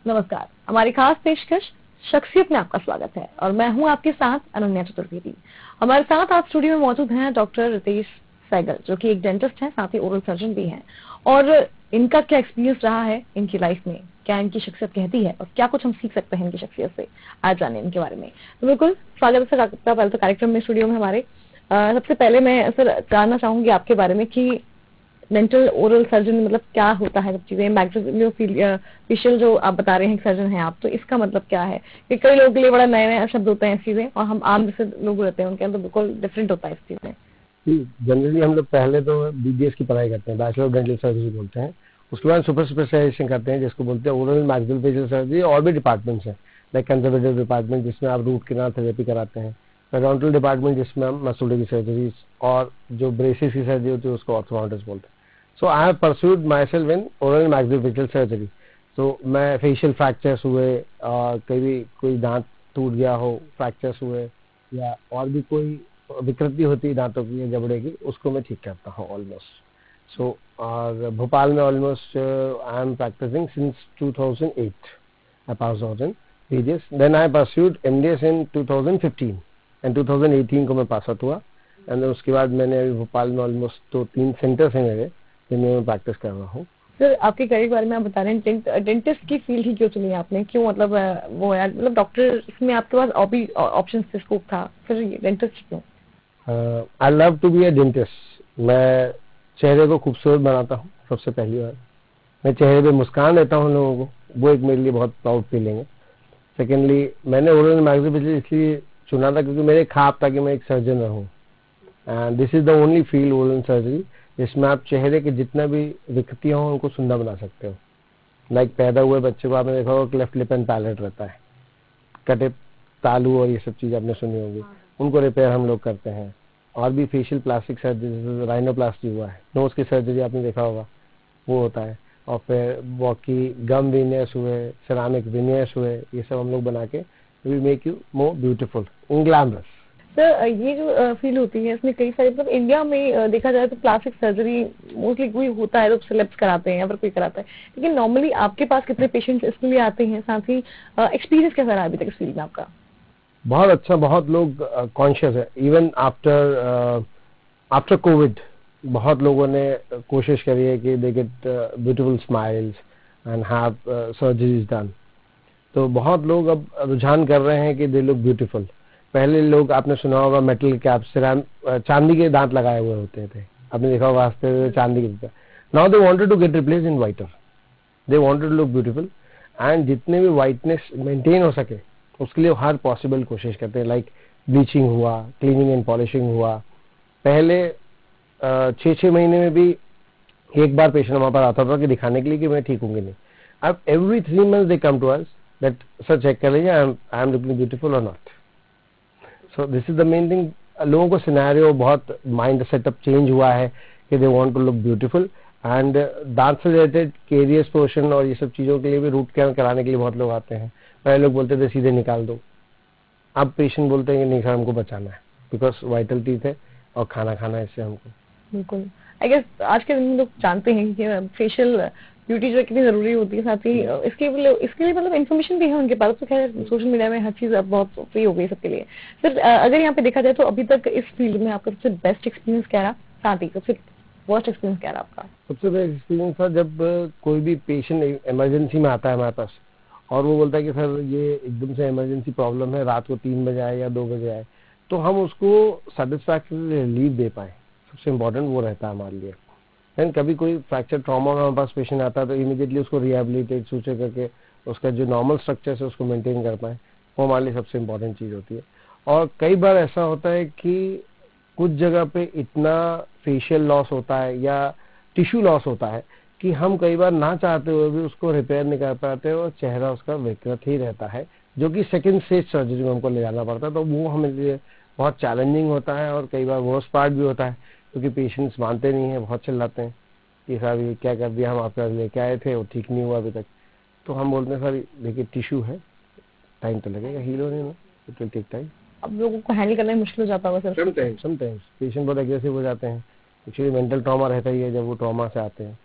नमस्कार, हमारी खास पेशकश शख्सियत में आपका स्वागत है और मैं हूं आपके साथ अनन्या चतुर्वेदी। हमारे साथ आज स्टूडियो में मौजूद हैं डॉक्टर रितेश सहगल, जो कि एक डेंटिस्ट हैं, साथ ही ओरल सर्जन भी हैं। और इनका क्या एक्सपीरियंस रहा है इनकी लाइफ में, क्या इनकी शख्सियत कहती है और क्या कुछ हम सीख सकते हैं इनकी शख्सियत से, आज जाने इनके बारे में। तो बिल्कुल स्वागत है आपका पहले तो कार्यक्रम में, स्टूडियो में हमारे। सबसे पहले मैं सर जानना चाहूंगी आपके बारे में कि डेंटल ओरल सर्जन मतलब क्या होता है, सब चीजें मैक्सिलोफेशियल जो आप बता रहे हैं सर्जन हैं आप, तो इसका मतलब क्या है कि कई लोगों के लिए बड़ा नए नए शब्द होते हैं इस चीजें, और हम आम जैसे लोग रहते हैं उनके अंदर बिल्कुल डिफरेंट होता है इस चीजें। जनरली हम लोग पहले तो बीडीएस की पढ़ाई करते हैं, बैचलर ऑफ डेंटल सर्जरी बोलते हैं। उसके बाद सुपर स्पेशलाइजेशन करते हैं जिसको बोलते हैं ओरल मैक्सिलोफेशियल सर्जरी। और भी डिपार्टमेंट्स हैं, लाइक कंजर्वेटिव डिपार्टमेंट जिसमें आप रूट कैनाल थेरेपी कराते हैं, पेरोडोंटल डिपार्टमेंट जिसमें हम मसूड़े की सर्जरीज और जो ब्रेसेस की सर्जरी होती है उसको ऑर्थोडोंटिस्ट बोलते हैं। So I have pursued myself in oral maxillofacial surgery. तो मैं फेशियल फ्रैक्चर्स हुए और कभी कोई दांत टूट गया हो, फ्रैक्चर्स हुए, या और भी कोई विकृति होती है दांतों की या जबड़े की, उसको मैं ठीक करता हूँ ऑलमोस्ट। सो और भोपाल में almost I am practicing since 2008। I passed out in BDS. Then I pursued MDS in 2015 and 2018 को मैं पास आउट हुआ। एंड उसके बाद मैंने अभी भोपाल में ऑलमोस्ट 2-3 सेंटर्स हैं मेरे जिनमें मैं प्रैक्टिस कर रहा हूँ। सर आपके करियर के बारे में आप बता रहे हैं, डेंटिस्ट की फील्ड ही क्यों चुनी आपने, क्यों मतलब वो यार मतलब डॉक्टर इसमें आपके पास और भी ऑप्शन स्कोप था, फिर डेंटिस्ट क्यों? I love to be a dentist. मैं चेहरे को खूबसूरत बनाता हूँ सबसे पहली बार। मैं चेहरे पे मुस्कान देता हूँ लोगों को, वो एक मेरे लिए बहुत प्राउड फीलिंग है। सेकेंडली मैंने ओरल मैक्सिलोफेशियल इसलिए चुना था क्योंकि मेरे ख्वाब था कि मैं एक सर्जन रहूँ। And this is the only field oral surgery जिसमें आप चेहरे के जितना भी विकृतियाँ हों उनको सुंदर बना सकते हो। लाइक पैदा हुए बच्चे को आपने देखा होगा क्लेफ्ट लिप एंड पैलेट रहता है, कटे तालू और ये सब चीज़ आपने सुनी होगी, उनको रिपेयर हम लोग करते हैं। और भी फेशियल प्लास्टिक सर्जरी, राइनोप्लास्टी हुआ है, नोज की सर्जरी आपने देखा होगा वो होता है। और फिर वॉकी गम विनियर्स हुए, सेरामिक विनियर्स हुए, ये सब हम लोग बना के we make you more beautiful in glamorous. Sir ये जो फील्ड होती है इसमें कई सारे मतलब इंडिया में देखा जाए तो प्लास्टिक सर्जरी मोस्टली कोई होता है तो सेलेब्स कराते हैं या फिर कोई कराता है, लेकिन नॉर्मली आपके पास कितने पेशेंट्स इसके लिए आते हैं, साथ ही एक्सपीरियंस कैसा रहा अभी तक इस फील्ड में आपका? बहुत अच्छा, बहुत लोग कॉन्शियस है। इवन आफ्टर कोविड बहुत लोगों ने कोशिश करी है कि they get beautiful smiles and have surgeries done. तो बहुत लोग अब रुझान कर रहे हैं कि दे लुक ब्यूटीफुल। पहले लोग आपने सुना होगा मेटल कैप, चांदी के दांत लगाए हुए होते थे, आपने देखा होगा वास्ते चांदी के। Now they wanted to get replace in whiter, they wanted to look beautiful and जितने भी वाइटनेस मेंटेन हो सके उसके लिए हर पॉसिबल कोशिश करते हैं। लाइक ब्लीचिंग हुआ, क्लीनिंग एंड पॉलिशिंग हुआ। पहले 6-6 महीने में भी एक बार पेशेंट हमारे पास आता था कि दिखाने के लिए कि मैं ठीक हूँ कि नहीं। अब every 3 months they come to us that sir check कर लीजिए आई एम लुकिंग ब्यूटीफुल और not. So this is the main thing. लोगों को सिनेरियो बहुत माइंड सेटअप चेंज हुआ है कि they want to look beautiful. And दांत से रिलेटेड केरियस पोर्शन और ये सब चीज़ों के लिए भी रूट कैनल कराने के लिए बहुत लोग आते हैं। पहले लोग बोलते थे सीधे निकाल दो, अब पेशेंट बोलते हैं कि नहीं सर हमको बचाना है बिकॉज वाइटल टीथ है और खाना खाना है इससे हमको। बिल्कुल, आई गेस आज के दिन लोग जानते हैं कि फेशियल ब्यूटी जो कितनी जरूरी होती है, साथ ही इसके लिए मतलब इन्फॉर्मेशन भी है उनके पास। तो खैर सोशल मीडिया में हर चीज अब बहुत फ्री हो गई सबके लिए। सर अगर यहाँ पे देखा जाए तो अभी तक इस फील्ड में आपका सबसे बेस्ट एक्सपीरियंस क्या रहा, साथ ही सबसे वर्स्ट एक्सपीरियंस क्या रहा आपका? सबसे बेस्ट एक्सपीरियंस था जब कोई भी पेशेंट इमरजेंसी में आता है हमारे पास और वो बोलता है कि सर ये एकदम से इमरजेंसी प्रॉब्लम है, रात को 3 बजे आए या 2 बजे आए, तो हम उसको सेटिस्फैक्टरी रिलीफ दे पाए, सबसे इम्पोर्टेंट वो रहता है हमारे लिए। एंड कभी कोई फ्रैक्चर ट्रॉमा में हमारे पास पेशेंट आता है तो इमीडिएटली उसको रिहेबिलिटेट सूचर करके उसका जो नॉर्मल स्ट्रक्चर है उसको मेंटेन कर पाए, वो हमारे लिए सबसे इम्पोर्टेंट चीज़ होती है। और कई बार ऐसा होता है कि कुछ जगह पे इतना फेशियल लॉस होता है या टिश्यू लॉस होता है कि हम कई बार ना चाहते हुए भी उसको रिपेयर नहीं कर पाते और चेहरा उसका विकृत ही रहता है, जो कि सेकंड स्टेज सर्जरी में हमको ले जाना पड़ता है। तो वो हमें लिए बहुत चैलेंजिंग होता है और कई बार वर्स्ट पार्ट भी होता है क्योंकि पेशेंट्स मानते नहीं हैं, बहुत चिल्लाते हैं कि सर ये क्या कर दिया, हम आपके पास लेके आए थे वो ठीक नहीं हुआ अभी तक। तो हम बोलते हैं सर देखिए टिश्यू है, टाइम तो लगेगा, हील होने में, इट विल टेक टाइम। अब लोगों को हैंडल करना मुश्किल हो जाता होगा सर? समटाइम्स पेशेंट बहुत एग्रेसिव हो जाते हैं। एक्चुअली मेंटल ट्रॉमा रहता ही है, जब वो ट्रॉमा से आते हैं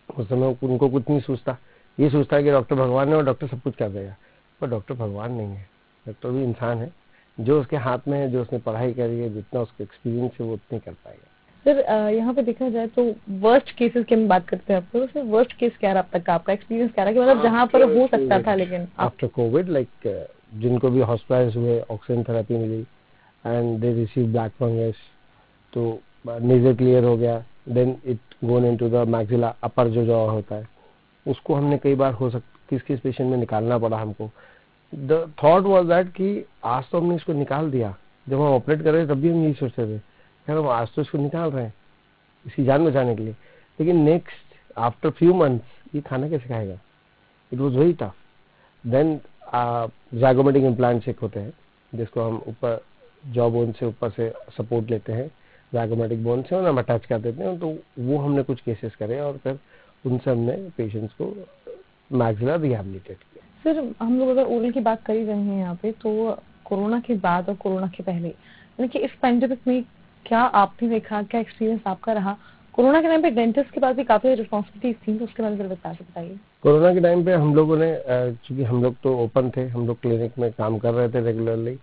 उस समय उनको कुछ नहीं सोचता ये सोचता है कि डॉक्टर भगवान है और डॉक्टर सब कुछ कर देगा, पर डॉक्टर भगवान नहीं है, डॉक्टर भी इंसान है। जो उसके हाथ में है, जो उसने पढ़ाई करी है, जितना उसका एक्सपीरियंस है, वो उतने कर पाएगा। सर यहाँ पे देखा जाए तो वर्स्ट केसेस की हम बात करते हैं आपको, उसमें वर्स्ट केस क्या रहा अब तक का, आपका एक्सपीरियंस क्या रहा कि मतलब जहाँ पर हो सकता था लेकिन आफ्टर कोविड लाइक जिनको भी हॉस्पिटलाइज हुए, ऑक्सीजन थेरेपी मिली and they receive black fungus, तो नेजल क्लियर हो गया, then it gone into the maxilla, upper जो जॉ होता है, उसको हमने कई बार किस किस पेशेंट में निकालना पड़ा हमको। द थॉट वाज दैट कि आज तो हमने इसको निकाल दिया, जब हम ऑपरेट कर रहे थे तब भी हम यही सोचते थे यार हम आज तो इसको निकाल रहे हैं इसकी जान बचाने के लिए, लेकिन नेक्स्ट आफ्टर फ्यू मंथ्स ये खाना कैसे खाएगा। It was very tough. Then zygomatic implants एक होते हैं जिसको हम ऊपर जॉ बोन से ऊपर से सपोर्ट लेते हैं, ज़ाइगोमेटिक बोन से, और हम अटैच कर देते हैं, तो वो हमने कुछ केसेस करे और फिर उनसे हमने पेशेंट्स को मैक्सिला रिहैबिलिटेट किया। सर हम लोग अगर ओरल की बात कर ही रहे हैं यहाँ पे, तो कोरोना के बाद और कोरोना के पहले, यानी कि इस पेंडेमिक में क्या आपने देखा, क्या एक्सपीरियंस आपका रहा? कोरोना के टाइम पे डेंटिस्ट के पास भी काफी रिस्पॉन्सिबिलिटीज थी, तो उसके बारे में विस्तार से बताइए। कोरोना के टाइम पे हम लोगों ने चूंकि हम लोग तो ओपन थे, हम लोग क्लिनिक में काम कर रहे थे रेगुलरली,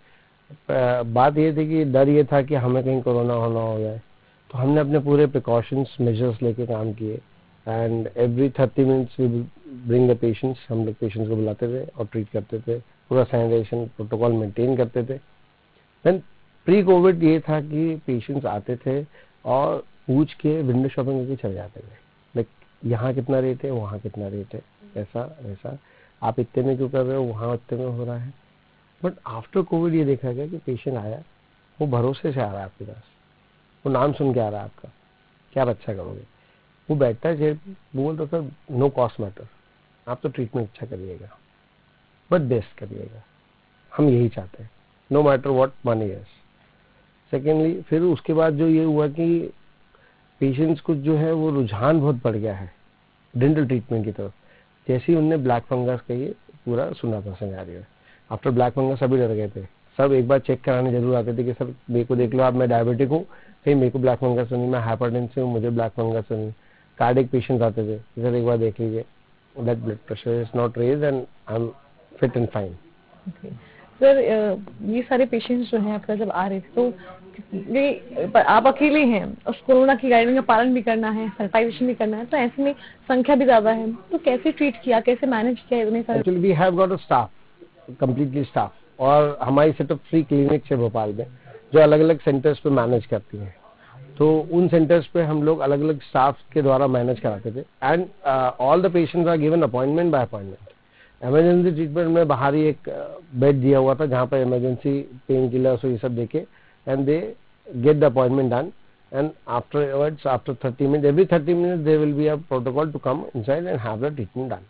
बात ये थी कि डर ये था कि हमें कहीं कोरोना होना हो जाए, तो हमने अपने पूरे प्रिकॉशंस मेजर्स लेके काम किए and every 30 minutes we bring the patients, हम लोग पेशेंट्स को बुलाते थे और ट्रीट करते थे, पूरा सैनिटेशन प्रोटोकॉल मेंटेन करते थे। देन प्री कोविड ये था कि पेशेंट्स आते थे और पूछ के विंडो शॉपिंग करके चले जाते थे, लाइक यहाँ कितना रेट है, वहाँ कितना रेट है, ऐसा वैसा, आप इतने में क्यों कर रहे हो, वहाँ इतने में हो रहा है। बट आफ्टर कोविड ये देखा गया कि पेशेंट आया, वो भरोसे से आ रहा है आपके पास, वो नाम सुन के आ रहा है आपका, क्या आप अच्छा करोगे, वो बैठता है चेयर पे, वो बोलता सर नो कॉस्ट मैटर, आप तो ट्रीटमेंट अच्छा करिएगा बट बेस्ट करिएगा, हम यही चाहते हैं, no matter what money is. Secondly फिर उसके बाद जो ये हुआ कि पेशेंट्स को जो है वो रुझान बहुत बढ़ गया है डेंटल ट्रीटमेंट की तरफ। जैसे ही उनने ब्लैक फंगस का ये पूरा सुना था सिनेरियो, आफ्टर ब्लैक फंगस सभी डर गए थे, सब एक बार चेक कराने जरूर आते थे कि सर मेरे को देख लो आप, मैं डायबिटिक हूँ, कहीं मेरे को ब्लैक फंगस तो नहीं, मैं हाइपरटेंसिव हूँ, मुझे ब्लैक फंगस तो नहीं। कार्डिक पेशेंट्स आते थे, सर एक बार देख लीजिए, that blood pressure is not raise and I am fit and fine. Sir ये सारे पेशेंट्स जो हैं आपका जब आ रहे थे, तो आप अकेले हैं, उस कोरोना की गाइडलाइन का पालन भी करना है, सैनिटाइजेशन भी करना है, तो ऐसे में संख्या भी ज्यादा है, तो कैसे ट्रीट किया, कैसे मैनेज किया इतने सारे? Actually we have got a staff, completely staff, और हमारी सेटअप फ्री क्लिनिक है भोपाल में जो अलग अलग सेंटर्स पे मैनेज करती हैं, तो उन सेंटर्स पे हम लोग अलग अलग स्टाफ के द्वारा मैनेज कराते थे and all the patients are given appointment by appointment. Emergency treatment में बाहर ही एक बेड दिया हुआ था जहाँ पर इमरजेंसी पेन किलर्स ये सब देके and they get the appointment done, and afterwards after 30 minutes, every 30 minutes there will be a protocol to come inside and have the treatment done.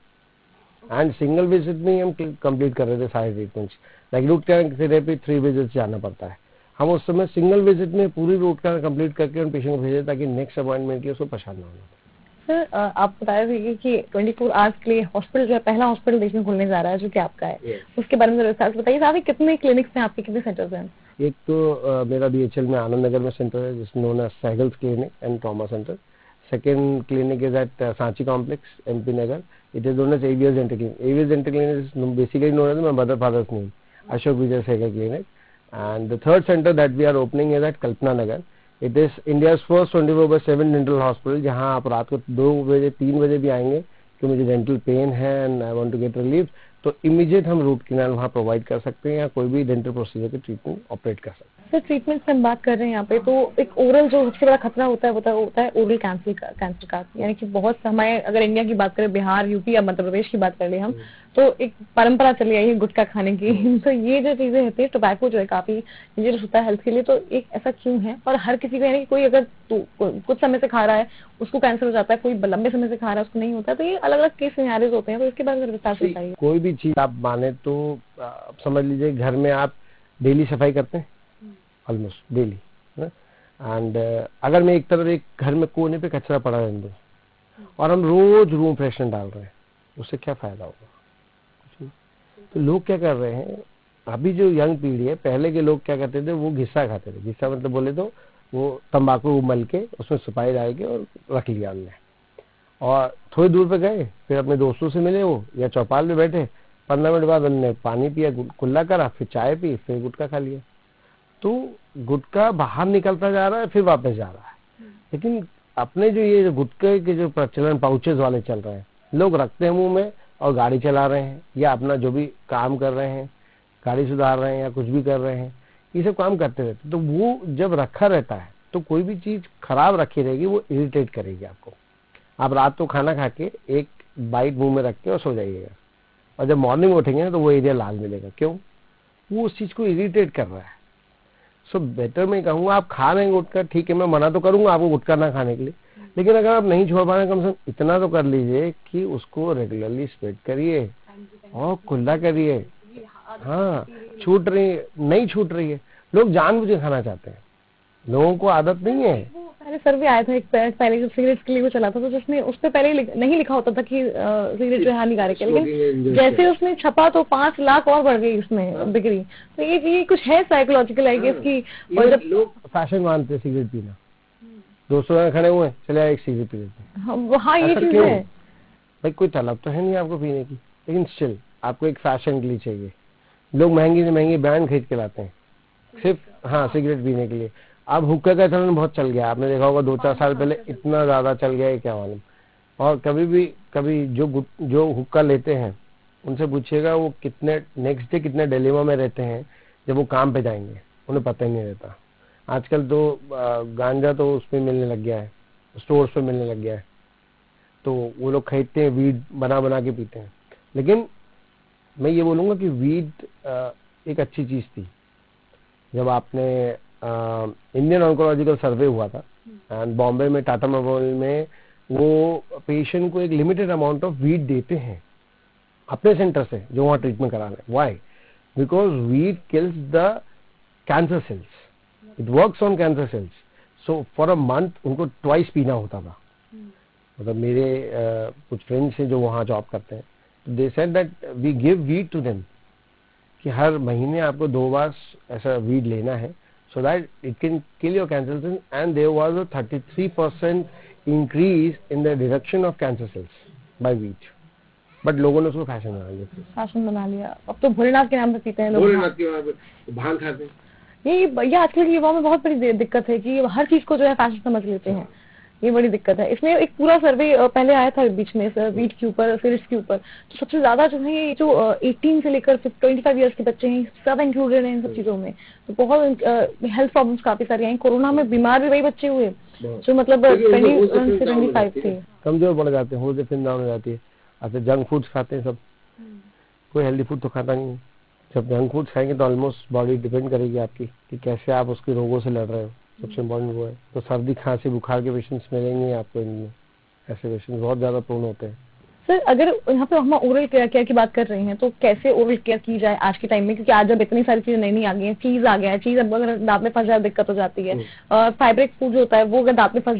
And single visit में हम complete कर रहे थे सारे treatments, like root canal therapy 3 visits जाना पड़ता है, हम उस समय सिंगल विजिट में पूरी root canal complete करके उन पेशेंट को भेजे ताकि नेक्स्ट अपॉइंटमेंट के उसको परेशान ना होना। सर आप बता रहे थे कि 24 आवर्स के लिए हॉस्पिटल जो है, पहला हॉस्पिटल देश में खुलने जा रहा है जो कि आपका है, उसके बारे में विस्तार से बताइए। साथ ही कितने क्लिनिक्स हैं आपके, कितने सेंटर्स हैं? एक तो मेरा बीएचएल में आनंद नगर में सेंटर है जिस known as Saigal's clinic and trauma centre. Second clinic is at Sanchi complex MP Nagar, it is known as AVS dental clinic. AVS dental clinic is basically known as my mother father's name, Ashok Vijay Saigal clinic. And the third centre that we are opening is at Kalpana Nagar, it is India's first 24/7 dental hospital, जहां आप रात को 2 बजे 3 बजे भी आएंगे कि मुझे डेंटल पेन है and I want to get relief, तो इमीडिएट हम रूट कैनाल वहाँ प्रोवाइड कर सकते हैं या कोई भी डेंटल प्रोसीजर की ट्रीटमेंट ऑपरेट कर सकते हैं। सर ट्रीटमेंट से हम बात कर रहे हैं यहाँ पे, तो एक ओरल जो सबसे बड़ा खतरा होता है वो होता है ओरल कैंसर का, यानी कि बहुत हमारे अगर इंडिया की बात करें, बिहार, यूपी या मध्य प्रदेश की बात कर ले हम, तो एक परंपरा चली आई है गुटखा खाने की तो ये जो चीजें होती है, टोबैको जो है काफी इंजरियस होता है हेल्थ के लिए, तो एक ऐसा क्यों है? और हर किसी को, यानी कोई अगर कुछ समय से खा रहा है उसको कैंसर हो जाता है, कोई लंबे समय से खा रहा है उसको नहीं होता, तो ये अलग अलग केस सिनेरियोज होते हैं, तो इसके बारे में विस्तार से बताइए। कोई भी चीज आप माने तो समझ लीजिए घर में आप डेली सफाई करते हैं, ऑलमोस्ट डेली, एंड अगर मैं एक तरफ एक घर में कोने पे कचरा पड़ा रहने दूं और हम रोज रूम फ्रेशनर डाल रहे हैं, उससे क्या फायदा होगा? कुछ नहीं। तो लोग क्या कर रहे हैं, अभी जो यंग पीढ़ी है, पहले के लोग क्या करते थे, वो घिस्सा खाते थे। घिस्सा मतलब बोले तो वो तंबाकू मल के उसमें सुपारी डाल के और रख लिया हमने। और थोड़ी दूर पे गए, फिर अपने दोस्तों से मिले वो, या चौपाल पे बैठे, 15 मिनट बाद उन्होंने पानी पिया, कुल्ला करा, फिर चाय पी, फिर गुटखा खा लिया। तो गुटखा बाहर निकलता जा रहा है, फिर वापस जा रहा है। लेकिन अपने जो ये गुटखे के जो प्रचलन पाउचेज वाले चल रहे हैं, लोग रखते हैं मुंह में और गाड़ी चला रहे हैं, या अपना जो भी काम कर रहे हैं, गाड़ी सुधार रहे हैं या कुछ भी कर रहे हैं, ये सब काम करते रहते। तो वो जब रखा रहता है तो कोई भी चीज खराब रखी रहेगी, वो इरिटेट करेगी आपको। आप रात को खाना खा के एक बाइट मुंह में रख के और सो जाइएगा, और जब मॉर्निंग उठेंगे ना तो वो एरिया लाल मिलेगा। क्यों? वो उस चीज को इरिटेट कर रहा है। सो बेटर मैं कहूँगा, आप खा रहे हैं गुटखा, ठीक है, मैं मना तो करूंगा आपको गुटखा ना खाने के लिए, लेकिन अगर आप नहीं छोड़ पा रहे, कम से कम इतना तो कर लीजिए कि उसको रेगुलरली स्प्रेड करिए और खुला करिए। हाँ, छूट रही नहीं छूट रही है, लोग जानबूझ के खाना चाहते हैं, लोगों को आदत नहीं है। पहले सर्वे आया था एक पहले सिगरेट के लिए वो चला था, तो जिसमें उस पे पहले नहीं लिखा होता था कि सिगरेट जो है हानिकारक है, लेकिन जैसे उसने छपा तो 5 लाख और बढ़ गई उसमें बिक्री। तो ये कुछ है साइकोलॉजिकल आई गेस की। और जब लोग फैशन मानते हैं सिगरेट पीना, दोस्तों में खड़े हुए, चले एक सिगरेट पी लेते हैं। हाँ, ये चीज है भाई, कोई तलब तो है नहीं आपको पीने की, लेकिन स्टिल आपको एक फैशन के लिए चाहिए। लोग महंगी से महंगी ब्रांड खरीद के लाते हैं सिर्फ सिगरेट पीने के लिए। अब हुक्का का चलन बहुत चल गया, आपने देखा होगा 2-4 साल पहले इतना ज्यादा चल गया है क्या मालूम। और कभी जो हुक्का लेते हैं उनसे पूछिएगा वो कितने नेक्स्ट डे कितने डिलेमा में रहते हैं जब वो काम पे जाएंगे, उन्हें पता ही नहीं रहता। आजकल तो गांजा तो उसमें मिलने लग गया है, स्टोर्स पे मिलने लग गया है, तो वो लोग खरीदते हैं, वीड बना के पीते हैं। लेकिन मैं ये बोलूंगा कि वीड एक अच्छी चीज थी। जब आपने इंडियन ऑन्कोलॉजिकल सर्वे हुआ था एंड बॉम्बे में टाटा मेमोरियल में वो पेशेंट को एक लिमिटेड अमाउंट ऑफ वीड देते हैं अपने सेंटर से जो वहाँ ट्रीटमेंट करा रहे हैं। Why? Because weed kills the cancer cells, it works on cancer cells. So for a month उनको ट्वाइस पीना होता था। मतलब मेरे कुछ फ्रेंड्स हैं जो वहाँ जॉब करते हैं, they said that we give weed to them कि हर महीने आपको 2 बार ऐसा वीड लेना है, so that it can kill your cancer cells. And there was a 33% increase in the reduction of cancer cells by wheat. But लोगों ने उसको फैशन बना लिया। अब तो भोलेनाथ के नाम पे पीते हैं लोग, भोलेनाथ के नाम पे भांग खाते हैं। ये आजकल की युवाओं में बहुत बड़ी दिक्कत है कि हर चीज को जो है फैशन समझ लेते हैं। ये बड़ी दिक्कत है। इसमें एक पूरा सर्वे पहले आया था बीच में वीट के ऊपर, सिगरेट्स के ऊपर, तो सबसे ज्यादा जो है ये जो 18 से लेकर 25 ईयर्स के बच्चे हैं सब इंक्लूडेड हैं इन सब चीजों में। तो बहुत हेल्थ प्रॉब्लम्स काफी सारी आई। कोरोना में बीमार भी वही बच्चे हुए जो मतलब 21 से 25 थे, कमजोर पड़ जाते हैं, होते फिर डाउन हो जाती है। अच्छा, जंक फूड्स खाते हैं सब, कोई हेल्दी फूड तो खाता नहीं है। जब जंक फूड खाएंगे तो ऑलमोस्ट बॉडी डिपेंड करेगी आपकी कि कैसे आप उसके रोगों से लड़ रहे हो, सबसे इम्पोर्टेंट वो है। तो सर्दी खांसी बुखार के पेशेंट्स मिलेंगे आपको इनमें, ऐसे पेशेंट्स बहुत ज्यादा प्रोन होते हैं। सर अगर यहाँ पे हम ओरल केयर की बात कर रहे हैं तो कैसे ओरल केयर की जाए आज के टाइम में, क्योंकि आज जब इतनी सारी चीजें नई आ गई हैं, चीज आ गया है, चीज अब अगर दांत में फंस जाए दिक्कत हो जाती है। फाइब्रिक फूड जो होता है वो अगर दांत में फंस